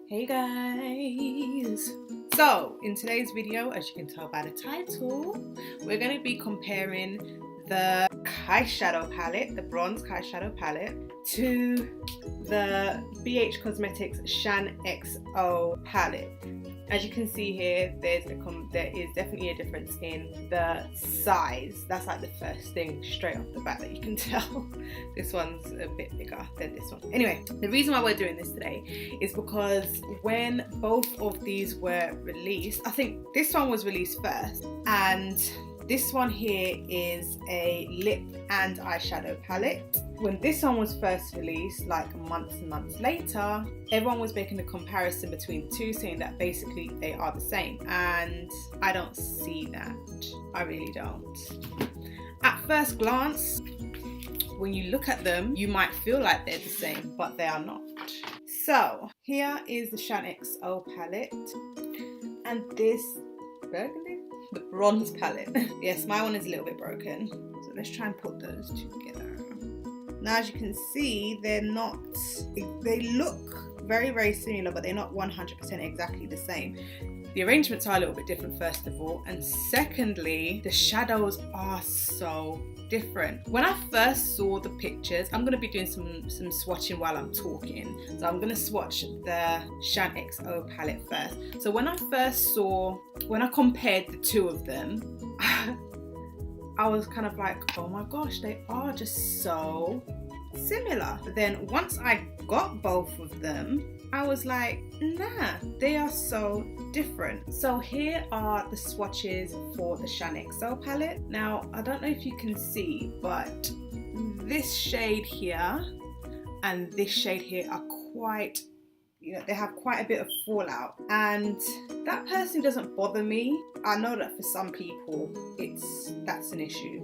Hey guys! So in today's video, as you can tell by the title, we're going to be comparing the eyeshadow palette, the bronze eyeshadow palette, to the BH Cosmetics Shaaanxo palette. As you can see here, there is definitely a difference in the size. That's like the first thing straight off the bat that you can tell. This one's a bit bigger than this one. Anyway, the reason why we're doing this today is because when both of these were released, I think this one was released first, and this one here is a lip and eyeshadow palette. When this one was first released, like months and months later, everyone was making a comparison between the two, saying that basically they are the same. And I don't see that. I really don't. At first glance, when you look at them, you might feel like they're the same, but they are not. So here is the Shaaanxo palette, and this burgundy, the bronze palette. Yes, my one is a little bit broken, so let's try and put those two together. Now, as you can see, they look very, very similar, but they're not 100% exactly the same. The arrangements are a little bit different, first of all, and secondly, the shadows are so different. When I first saw the pictures, I'm going to be doing some swatching while I'm talking, so I'm going to swatch the Shaaanxo palette first. So when I compared the two of them, I was kind of like, oh my gosh, they are just so similar. But then once I got both of them, I was like, nah, they are so different. So here are the swatches for the Shaaanxo palette. Now, I don't know if you can see, but this shade here and this shade here are quite, they have quite a bit of fallout, and that personally doesn't bother me. I know that for some people that's an issue,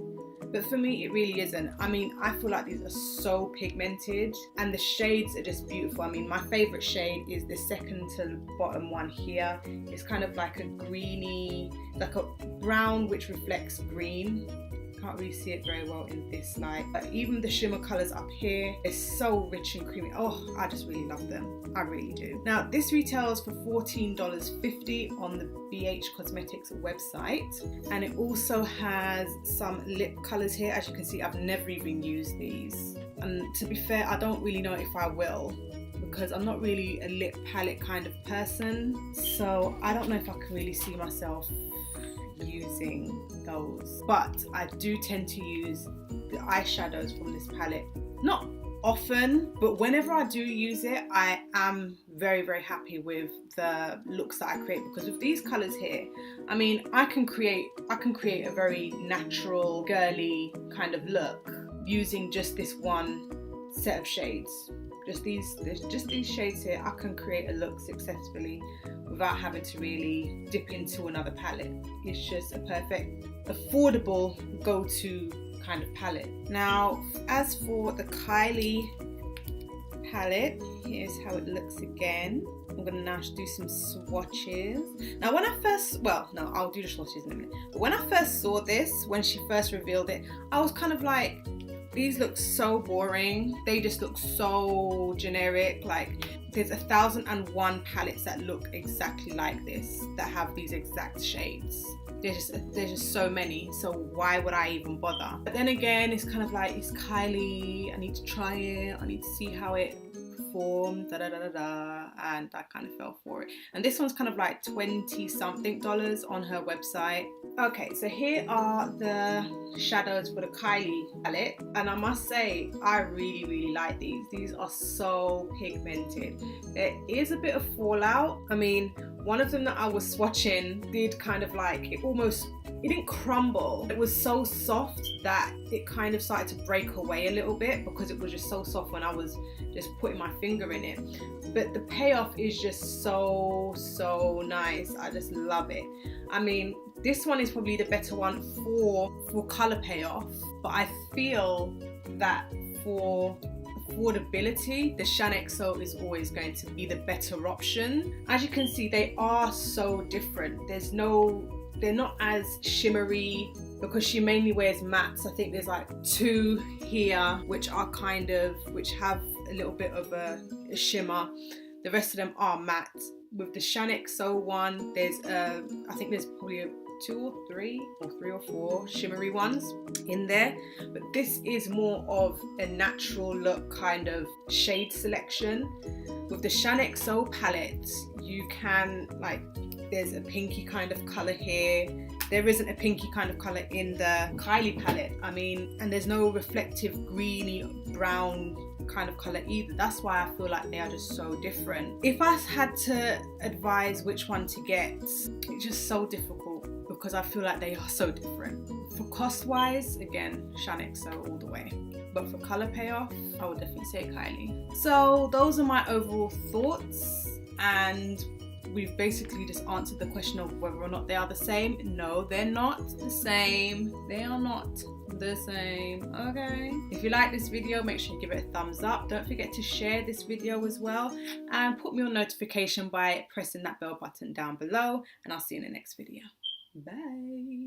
but for me it really isn't. I mean, I feel like these are so pigmented and the shades are just beautiful. I mean, my favorite shade is the second to bottom one here. It's kind of like a greeny, like a brown which reflects green. Can't really see it very well in this light, but even the shimmer colors up here is so rich and creamy. Oh, I just really love them. I really do. Now, this retails for $14.50 on the BH Cosmetics website, and it also has some lip colors here. As you can see, I've never even used these, and to be fair, I don't really know if I will, because I'm not really a lip palette kind of person, so I don't know if I can really see myself using those. But I do tend to use the eyeshadows from this palette, not often, but whenever I do use it, I am very, very happy with the looks that I create, because with these colors here, I mean, I can create a very natural, girly kind of look using just this one set of shades. Just these shades here, I can create a look successfully without having to really dip into another palette. It's just a perfect, affordable go-to kind of palette. Now, as for the Kylie palette, here's how it looks again. I'm gonna now do some swatches. Now, when I first, I'll do the swatches in a minute. But when I first saw this, when she first revealed it, I was kind of like, these look so boring. They just look so generic. Like, there's 1,001 palettes that look exactly like this, that have these exact shades. There's just so many, so why would I even bother? But then again, it's kind of like, it's Kylie, I need to try it, I need to see how it performs, and I kind of fell for it. And this one's kind of like $20-something on her website. Okay, so here are the shadows for the Kylie palette, and I must say, I really, really like these. These are so pigmented. There is a bit of fallout. I mean, one of them that I was swatching did kind of like, it didn't crumble. It was so soft that it kind of started to break away a little bit, because it was just so soft when I was just putting my finger in it. But the payoff is just so, so nice. I just love it. I mean, this one is probably the better one for color payoff, but I feel that for affordability, the Shaaanxo is always going to be the better option. As you can see, they are so different. They're not as shimmery, because she mainly wears mattes. I think there's like two here which have a little bit of a shimmer, The rest of them are matte. With the Shaaanxo one, there's I think there's probably 2 or 3 or 4 shimmery ones in there, but this is more of a natural look kind of shade selection. With the Shaaanxo palette, you can, like, there's a pinky kind of color here. There isn't a pinky kind of color in the Kylie palette. I mean, and there's no reflective greeny brown kind of color either. That's why I feel like they are just so different. If I had to advise which one to get, it's just so difficult because I feel like they are so different. For cost wise, again, Shaaanxo all the way. But for color payoff, I would definitely say Kylie. So those are my overall thoughts, and we've basically just answered the question of whether or not they are the same. No, they're not the same. They are not the same, okay? If you like this video, make sure you give it a thumbs up. Don't forget to share this video as well, and put me on notification by pressing that bell button down below, and I'll see you in the next video. Bye.